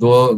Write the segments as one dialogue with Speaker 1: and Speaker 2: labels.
Speaker 1: $2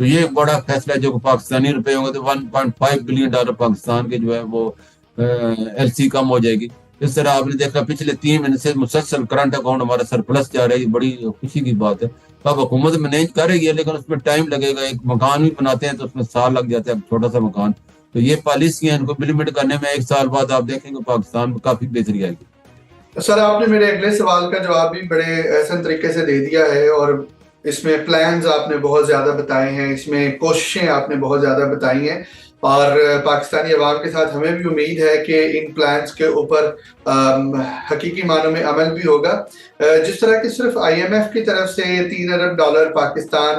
Speaker 1: تو یہ ایک بڑا فیصلہ ہے جو کہ پاکستانی روپے ہوں گے تو $1.5 بلین پاکستان کے جو ہے وہ ایل سی کم ہو جائے گی. اس طرح آپ نے دیکھا پچھلے 3 مہینے سے مسلسل کرنٹ اکاؤنٹ ہمارا سرپلس جا رہا ہے, یہ بڑی خوشی کی بات ہے. تو اب حکومت مینیج کر رہی ہے لیکن اس میں ٹائم لگے گا. ایک مکان بھی بناتے ہیں تو اس میں سال لگ جاتا ہے, اب چھوٹا سا مکان. تو یہ پالیسی ہیں, ان کو امپلیمنٹ کرنے میں 1 سال بعد آپ دیکھیں گے پاکستان میں کافی بہتری آئے گی.
Speaker 2: سر آپ نے میرے اگلے سوال کا جواب بھی بڑے احسن طریقے سے دے دیا ہے, اور اس میں پلانز آپ نے بہت زیادہ بتائے ہیں, اس میں کوششیں آپ نے بہت زیادہ بتائی ہیں, اور پاکستانی عوام کے ساتھ ہمیں بھی امید ہے کہ ان پلانز کے اوپر حقیقی معنوں میں عمل بھی ہوگا. جس طرح کہ صرف IMF کی طرف سے $3 ارب پاکستان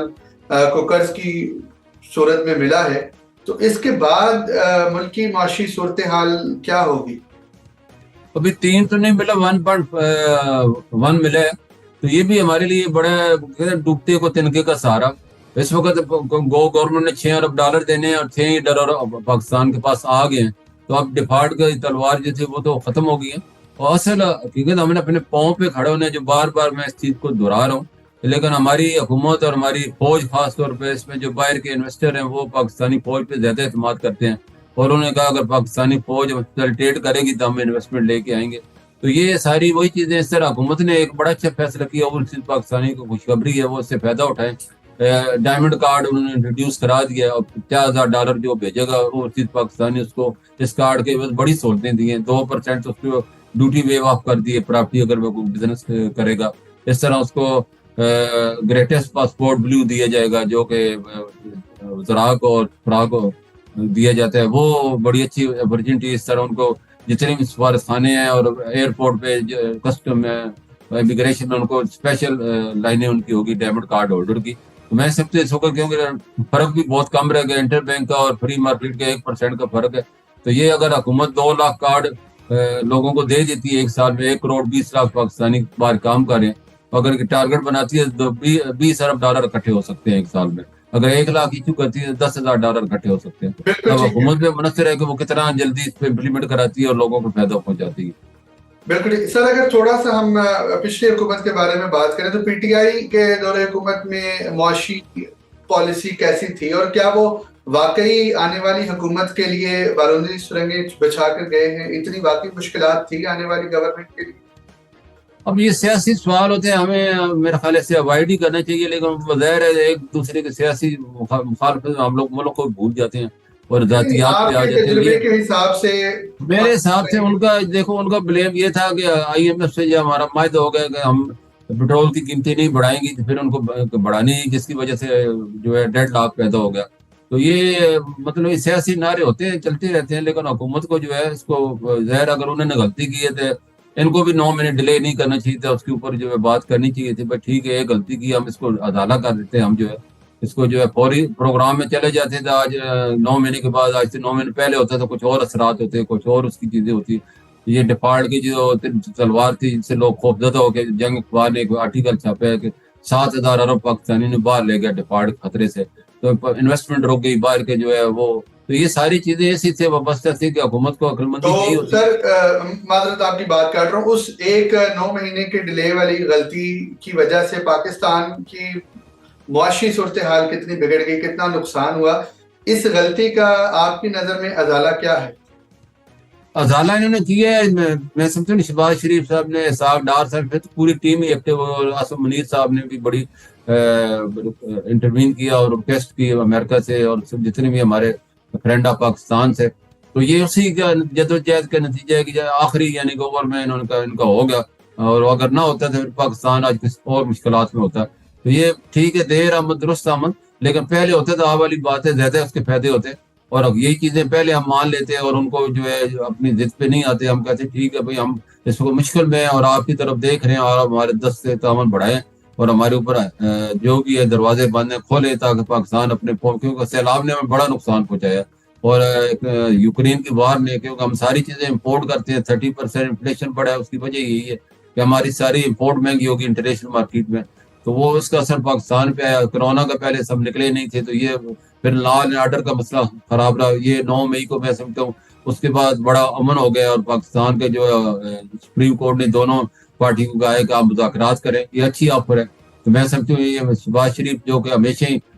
Speaker 2: کو قرض کی صورت میں ملا ہے, تو اس کے بعد ملکی معاشی صورتحال کیا ہوگی؟
Speaker 1: ابھی 3 تو نہیں ملا, 1.1 ملا ہے. تو یہ بھی ہمارے لیے بڑا ڈوبتے کو تنکے کا سہارا. اس وقت گورنمنٹ نے $6 ارب دینے ہیں اور 6 ارب پاکستان کے پاس آ گئے ہیں. تو اب ڈیفالٹ کا تلوار جو تھی وہ تو ختم ہو گئی ہے. اور اصل حقیقت ہم نے اپنے پاؤں پہ کھڑے ہونے, جو بار بار میں اس چیز کو دہرا رہا ہوں, لیکن ہماری حکومت اور ہماری فوج خاص طور پہ اس میں جو باہر کے انویسٹر ہیں وہ پاکستانی فوج پہ زیادہ اعتماد کرتے ہیں, اور انہوں نے کہا اگر پاکستانی فوج فیسیلیٹیٹ کرے گی تو ہم انویسٹمنٹ لے کے آئیں گے. تو یہ ساری وہی چیزیں. اس طرح حکومت نے ایک بڑا اچھا فیصلہ کیا, اوورسیز پاکستانی کو خوشخبری ہے, وہ اس سے فائدہ اٹھائیں. ڈائمنڈ کارڈ انہوں نے انٹروڈیوس کرا دیا, اور $50,000 جو بھیجے گا اوورسیز پاکستانی اس کو اس کارڈ کے بڑی سہولتیں دی ہیں. 2% اس کو ڈیوٹی ویو آف کر دی ہے پراپرٹی اگر وہ بزنس کرے گا. اس طرح اس کو گریٹسٹ پاسپورٹ بلیو دیا جائے گا جو کہ وزراء کو اور فراغ کو دیا جاتا ہے, وہ بڑی اچھی اپرچونٹی. اس طرح ان کو جتنے بھی سفارت خانے ہیں اور ایئرپورٹ پہ کسٹم ہے, امیگریشن میں ان کو اسپیشل لائنیں ان کی ہوگی ڈائمنڈ کارڈ ہولڈر کی. تو میں سب سے اس وقت کیونکہ فرق بھی بہت کم رہ گیا, انٹر بینک کا اور فری مارکیٹ کا 1% کا فرق ہے. تو یہ اگر حکومت 2 لاکھ کارڈ لوگوں کو دے دیتی ہے ایک سال میں, 1.20 کروڑ پاکستانی باہر کام کر رہے ہیں, اگر ٹارگٹ بناتی ہے تو $20 ارب اکٹھے ہو سکتے ہیں ایک سال میں. اگر 1 لاکھ ایشو کرتی ہے تو $10,000 اکٹھے ہو سکتے ہیں.
Speaker 2: بالکل
Speaker 1: اب
Speaker 2: ٹھیک ہے,
Speaker 1: حکومت پہ منحصر ہے کہ وہ کتنا جلدی اس پہ امپلیمنٹ کراتی ہے اور لوگوں کو فائدہ پہنچاتی ہے.
Speaker 2: بالکل. سر اگر تھوڑا سا ہم پچھلی حکومت کے بارے میں بات کریں تو PTI کے دور حکومت میں معاشی پالیسی کیسی تھی, اور کیا وہ واقعی آنے والی حکومت کے لیے بارونی سرنگیں بچھا کر گئے ہیں؟ اتنی واقعی مشکلات تھی آنے والی گورنمنٹ کے لیے؟
Speaker 1: اب یہ سیاسی سوال ہوتے ہیں, ہمیں میرے خیال سے اوائڈ ہی کرنا چاہیے, لیکن ظاہر ہے ایک دوسرے کے سیاسی مخالفت ہم لوگ ملک کو بھول جاتے ہیں اور ذاتیات
Speaker 2: آپ
Speaker 1: پہ آ
Speaker 2: کے
Speaker 1: جاتے ہیں.
Speaker 2: تجربے کے حساب سے
Speaker 1: میرے حساب سے ان کا دیکھو, ان کا بلیم یہ تھا کہ IMF سے جو ہمارا معاہدہ ہو گیا کہ ہم پیٹرول کی قیمتیں نہیں بڑھائیں گی, تو پھر ان کو بڑھانی, جس کی وجہ سے جو ہے ڈیڈ لاک پیدا ہو گیا. تو یہ مطلب سیاسی نعرے ہوتے ہیں, چلتے رہتے ہیں, لیکن حکومت کو جو ہے اس کو ظاہر اگر انہوں نے غلطی کی ہے تو ان کو بھی 9 مہینے ڈیلے نہیں کرنا چاہیے تھا, اس کے اوپر جو ہے بات کرنی چاہیے تھی. بھائی ٹھیک ہے, یہ غلطی کی, ہم اس کو ازالہ کر دیتے ہیں, ہم جو ہے اس کو جو ہے فوری پروگرام میں چلے جاتے تھے. آج 9 مہینے کے بعد, آج سے 9 مہینے پہلے ہوتا تھا کچھ اور اثرات ہوتے, کچھ اور اس کی چیزیں ہوتی. یہ ڈیفالٹ کی جو تلوار تھی جس سے لوگ خوفزدہ ہو کے جنگ اخبار نے ایک آرٹیکل چھاپا ہے کہ 7,000 ارب پاکستانی نے باہر لے گیا ڈیفالٹ خطرے سے, تو انویسٹمنٹ رک گئی باہر کے جو ہے وہ. تو یہ ساری چیزیں ایسی سے وابستہ تھی کہ حکومت کو عقل مندی چاہیے
Speaker 2: تو
Speaker 1: ہوتی.
Speaker 2: سر معذرت آپ کی بات کر رہا ہوں, اس ایک 9 مہینے کے ڈیلے والی غلطی کی وجہ سے پاکستان کی معاشی صورتحال کتنی بگڑ گئی, کتنا نقصان ہوا, اس غلطی کا آپ کی نظر میں ازالہ کیا ہے؟
Speaker 1: ازالہ انہوں نے کیا ہے, میں سمجھتا ہوں شہباز شریف صاحب نے, اسحاق ڈار صاحب نے, پوری ٹیم ہی ایکٹیو, اور آصف منیر صاحب نے بھی بڑی انٹروین کیا اور ریکویسٹ کی امریکہ سے اور جتنے بھی ہمارے فرینڈ آف پاکستان سے. تو یہ اسی کا جدوجہد کا نتیجہ ہے کہ آخری یعنی کہ اوور میں ان کا ہو گیا, اور اگر نہ ہوتا تو پھر پاکستان آج کسی اور مشکلات میں ہوتا. تو یہ ٹھیک ہے, دیر آمد درست آمد, لیکن پہلے ہوتے تو وہی والی بات ہے, زیادہ اس کے فائدے ہوتے. اور اب یہی چیزیں پہلے ہم مان لیتے اور ان کو جو ہے اپنی ضد پہ نہیں آتے, ہم کہتے ٹھیک ہے بھائی ہم اس کو مشکل میں اور آپ کی طرف دیکھ رہے ہیں, اور ہمارے دست سے تعاون بڑھائیں اور ہمارے اوپر جو بھی ہے دروازے بندیں کھولیں تاکہ پاکستان اپنے, کیونکہ سیلاب نے ہمیں بڑا نقصان پہنچایا, اور یوکرین کی وار نے, کیونکہ ہم ساری چیزیں امپورٹ کرتے ہیں, 30% انفلیشن بڑھا ہے, اس کی وجہ یہی ہے کہ ہماری ساری امپورٹ مہنگی ہوگی انٹرنیشنل مارکیٹ میں. تو وہ اس کا اثر پاکستان پہ آیا. کرونا کا پہلے سب نکلے نہیں تھے, تو یہ پھر لا اینڈ آرڈر کا مسئلہ خراب رہا. یہ 9 مئی کو میں سمجھتا ہوں اس کے بعد بڑا امن ہو گیا, اور پاکستان کے جو سپریم کورٹ نے دونوں پارٹیوں کو کہا ہے کہ آپ مذاکرات کریں, یہ اچھی آفر ہے. تو میں سمجھتا ہوں یہ شہباز شریف جو کہ ہمیشہ ہی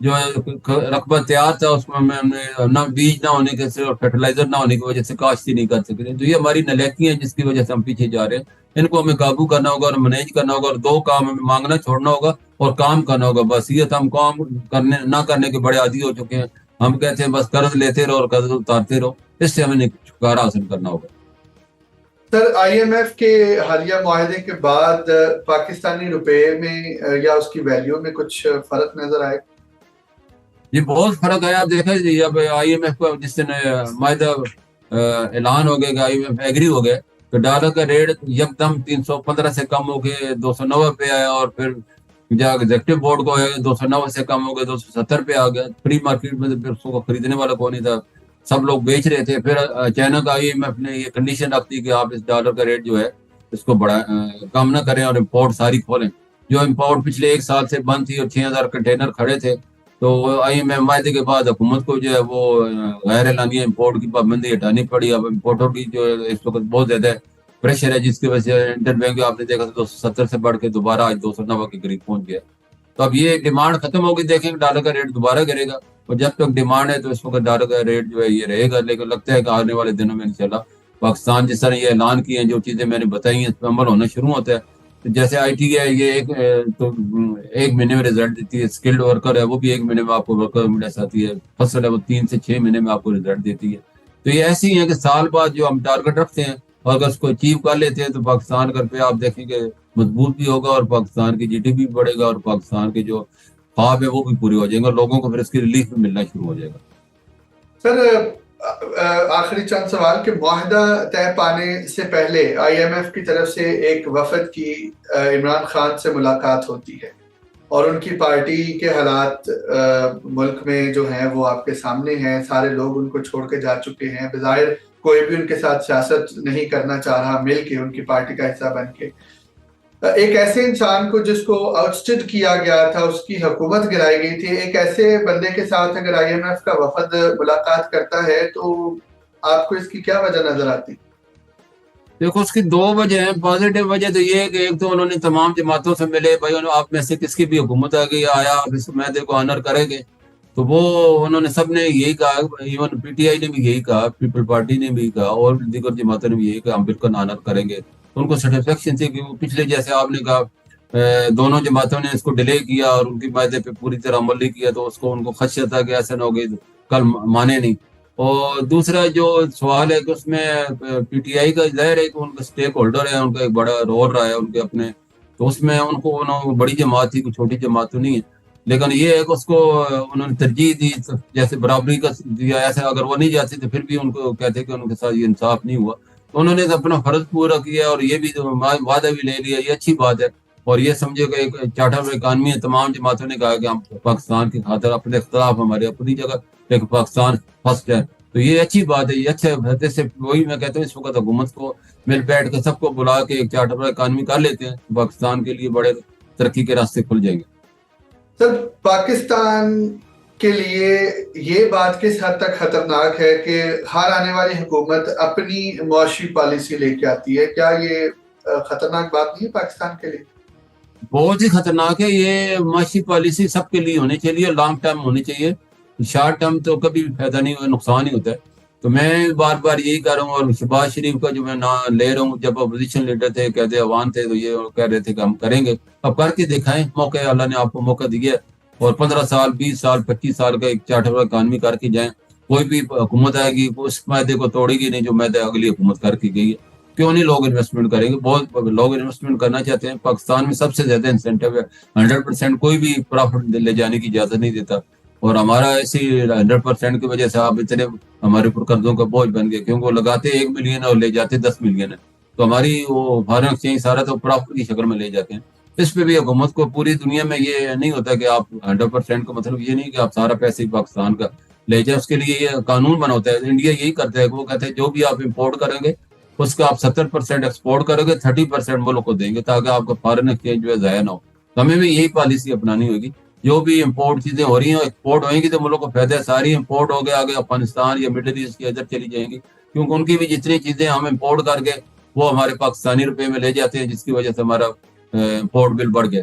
Speaker 1: جو رقبہ تیار تھا اس میں ہم نے نہ بیج نہ ہونے کے سے اور فرٹیلائزر نہ ہونے کی وجہ سے کاشت ہی نہیں کر سکتے. تو یہ ہماری نلیکی ہیں جس کی وجہ سے ہم پیچھے جا رہے ہیں. ان کو ہمیں قابو کرنا ہوگا اور مینیج کرنا ہوگا, اور دو کام ہمیں مانگنا چھوڑنا ہوگا اور کام کرنا ہوگا. بس یہ ہم کام کرنے نہ کرنے کے بڑے عادی ہو چکے ہیں. ہم کہتے ہیں بس قرض لیتے رہو اور قرض اتارتے رہو, اس سے ہمیں چھٹکارا حاصل کرنا ہوگا.
Speaker 2: سر آئی ایم ایف کے حالیہ معاہدے کے بعد پاکستانی روپے میں یا اس کی ویلیو میں کچھ فرق نظر آئے؟
Speaker 1: یہ بہت فرق ہے. آپ دیکھیں جی, اب آئی ایم ایف کا جس دن معاہدہ اعلان ہو گیا کہ آئی ایم ایف ایگری ہو گئے, تو ڈالر کا ریٹ یکدم 315 سے کم ہو کے 290 پہ آیا, اور پھر جہاں ایگزیکٹو بورڈ کو 290 سے کم ہو گیا 270 پہ آ گیا. فری مارکیٹ میں پھر اس کو خریدنے والا کون نہیں تھا, سب لوگ بیچ رہے تھے. پھر اچانک آئی ایم ایف نے یہ کنڈیشن رکھ دی کہ آپ اس ڈالر کا ریٹ جو ہے اس کو بڑا کم نہ کریں اور امپورٹ ساری کھولیں. جو امپورٹ پچھلے ایک سال سے بند تھی اور 6000 کنٹینر کھڑے تھے, تو آئی ایم ایف معاہدے کے بعد حکومت کو جو ہے وہ غیر اعلانیہ امپورٹ کی پابندی ہٹانی پڑی. اب امپورٹر کی جو اس وقت بہت زیادہ پریشر ہے, جس کی وجہ سے انٹر بینک آپ نے دیکھا 270 سے بڑھ کے دوبارہ آج 290 کے قریب پہنچ گیا. تو اب یہ ڈیمانڈ ختم ہوگی, دیکھیں ڈالر کا ریٹ دوبارہ گرے گا, اور جب تک ڈیمانڈ ہے تو اس وقت ڈالر کا ریٹ جو ہے یہ رہے گا. لیکن لگتا ہے کہ آنے والے دنوں میں انشاءاللہ پاکستان جس طرح یہ اعلان کیے ہیں, جو چیزیں میں نے بتائی ہیں, اس پہ عمل ہونا شروع ہوتا ہے. جیسے آئی ٹی ہے, یہ ایک مہینے میں رزلٹ دیتی ہے. اسکلڈ ورکر ہے, وہ بھی ایک مہینے میں آپ کو ورکر ملے آتی ہے. فصل ہے, وہ 3 سے 6 مہینے میں آپ کو رزلٹ دیتی ہے. تو یہ ایسی ہیں کہ سال بعد جو ہم ٹارگٹ رکھتے ہیں اور اگر اس کو اچیو کر لیتے ہیں تو پاکستان کر پہ آپ دیکھیں کہ مضبوط بھی ہوگا, اور پاکستان کی جی ڈی پی بھی بڑھے گا, اور پاکستان کے جو خواب ہے وہ بھی پورے ہو جائیں گے, اور لوگوں کو پھر اس کی ریلیف بھی ملنا شروع ہو جائے گا.
Speaker 2: سر آخری چند سوال کہ معاہدہ طے پانے سے پہلے آئی ایم ایف کی طرف سے ایک وفد کی عمران خان سے ملاقات ہوتی ہے, اور ان کی پارٹی کے حالات ملک میں جو ہیں وہ آپ کے سامنے ہیں. سارے لوگ ان کو چھوڑ کے جا چکے ہیں, بظاہر کوئی بھی ان کے ساتھ سیاست نہیں کرنا چاہ رہا مل کے ان کی پارٹی کا حصہ بن کے. ایک ایسے انسان کو جس کو آؤٹسٹڈ کیا گیا تھا, اس کی حکومت گرائی گئی تھی, ایک ایسے بندے کے ساتھ اگر آئی ایم ایف کا وفد ملاقات کرتا ہے تو آپ کو اس کی کیا وجہ نظر آتی؟
Speaker 1: دیکھو اس کی 2 وجہ ہیں. پازیٹیو وجہ تو یہ ہے کہ ایک تو انہوں نے تمام جماعتوں سے ملے, بھائی آپ میں سے کس کی بھی حکومت آ گئی آیا آپ اس معاہدے کو آنر کریں گے, تو وہ انہوں نے سب نے یہی کہا. ایون پی ٹی آئی نے بھی یہی کہا, پیپل پارٹی نے بھی کہا, اور دیگر جماعتوں نے بھی یہی کہا ہم بالکل آنر کریں گے. ان کو سیٹسفیکشن تھی کہ پچھلے جیسے آپ نے کہا دونوں جماعتوں نے اس کو ڈیلے کیا اور ان کی معاہدے پہ پوری طرح عمل نہیں کیا, تو اس کو ان کو خدشہ تھا کہ ایسا نہ ہو گئی کل مانے نہیں. اور دوسرا جو سوال ہے کہ اس میں پی ٹی آئی کا ظاہر ہے کہ ان کا اسٹیک ہولڈر ہے, ان کا ایک بڑا رول رہا ہے ان کے اپنے, تو اس میں ان کو بڑی جماعت تھی, کوئی چھوٹی جماعت تو نہیں ہے. لیکن یہ ہے کہ اس کو انہوں نے ترجیح دی, جیسے برابری کا دیا, ایسے اگر وہ نہیں جاتے تو پھر بھی ان کو کہتے کہ ان کے ساتھ یہ انصاف نہیں ہوا. تو انہوں نے اپنا فرض پورا کیا اور یہ بھی وعدہ بھی لے لیا, یہ اچھی بات ہے. اور یہ سمجھے کہ ایک چارٹر اکانومی ہے, تمام جماعتوں نے کہا کہ ہم پاکستان کی خاطر اپنے اختلاف ہمارے اپنی جگہ, لیکن پاکستان فرسٹ ہے. تو یہ اچھی بات ہے, یہ اچھا ہے. سے وہی میں کہتا ہوں اس وقت حکومت کو مل بیٹھ کے سب کو بلا کے ایک چارٹر اکانومی کر لیتے ہیں, پاکستان کے لیے بڑے ترقی کے راستے کھل جائیں گے.
Speaker 2: سر پاکستان کے لیے یہ بات کس حد تک خطرناک ہے کہ ہر آنے والی حکومت اپنی معاشی پالیسی لے کے آتی ہے؟ کیا یہ خطرناک بات نہیں ہے پاکستان کے لیے؟
Speaker 1: بہت ہی خطرناک ہے. یہ معاشی پالیسی سب کے لیے ہونی چاہیے, لانگ ٹرم ہونی چاہیے. شارٹ ٹرم تو کبھی بھی فائدہ نہیں, نقصان ہی ہوتا ہے. تو میں بار بار یہی کہہ رہا ہوں, اور شہباز شریف کا جو میں نام لے رہا ہوں, جب اپوزیشن لیڈر تھے کہتے عوام تھے تو یہ کہہ رہے تھے کہ ہم کریں گے. اب کر کے دکھائیں, موقع اللہ نے آپ کو موقع دیا ہے, اور 15 سال 20 سال 25 سال کا ایک چارٹر اکانومی کر کے جائیں. کوئی بھی حکومت آئے گی اس معاہدے کو توڑے گی نہیں جو معاہدہ اگلی حکومت کر کے گئی ہے. کیوں نہیں لوگ انویسٹمنٹ کریں گے؟ بہت لوگ انویسٹمنٹ کرنا چاہتے ہیں. پاکستان میں سب سے زیادہ انسینٹو ہے, 100% کوئی بھی پروفٹ لے جانے کی اجازت نہیں دیتا. اور ہمارا ایسی 100% کی وجہ سے آپ اتنے ہمارے اوپر قرضوں کا بوجھ بن گئے, کیونکہ وہ لگاتے 1 ملین اور لے جاتے 10 ملین ہے. تو ہماری وہ فارن ایکسچینج سارا تو پروفٹ کی شکل میں لے جاتے ہیں. اس پہ بھی حکومت کو پوری دنیا میں یہ نہیں ہوتا کہ آپ 100% کا مطلب یہ نہیں کہ آپ سارا پیسے پاکستان کا لے جائیں. اس کے لیے یہ قانون بنا ہوتا ہے. انڈیا یہی کرتا ہے کہ وہ کہتے ہیں جو بھی آپ امپورٹ کریں گے اس کا آپ 70% ایکسپورٹ کرو گے, 30% ملک کو دیں گے تاکہ آپ کا فارن ایکسچینج جو ہے ضائع نہ ہو. ہمیں بھی یہی پالیسی اپنانی ہوگی. جو بھی امپورٹ چیزیں ہو رہی ہیں ایکسپورٹ ہوئیں گی تو ملک کو فائدہ ہے. ساری امپورٹ ہو گیا آگے افغانستان یا مڈل ایسٹ کے ادھر چلی جائیں گی, کیونکہ ان کی بھی جتنی چیزیں ہم امپورٹ کر کے وہ ہمارے پاکستانی روپے میں لے جاتے ہیں, جس کی وجہ سے ہمارا امپورٹ بل بڑھ گیا.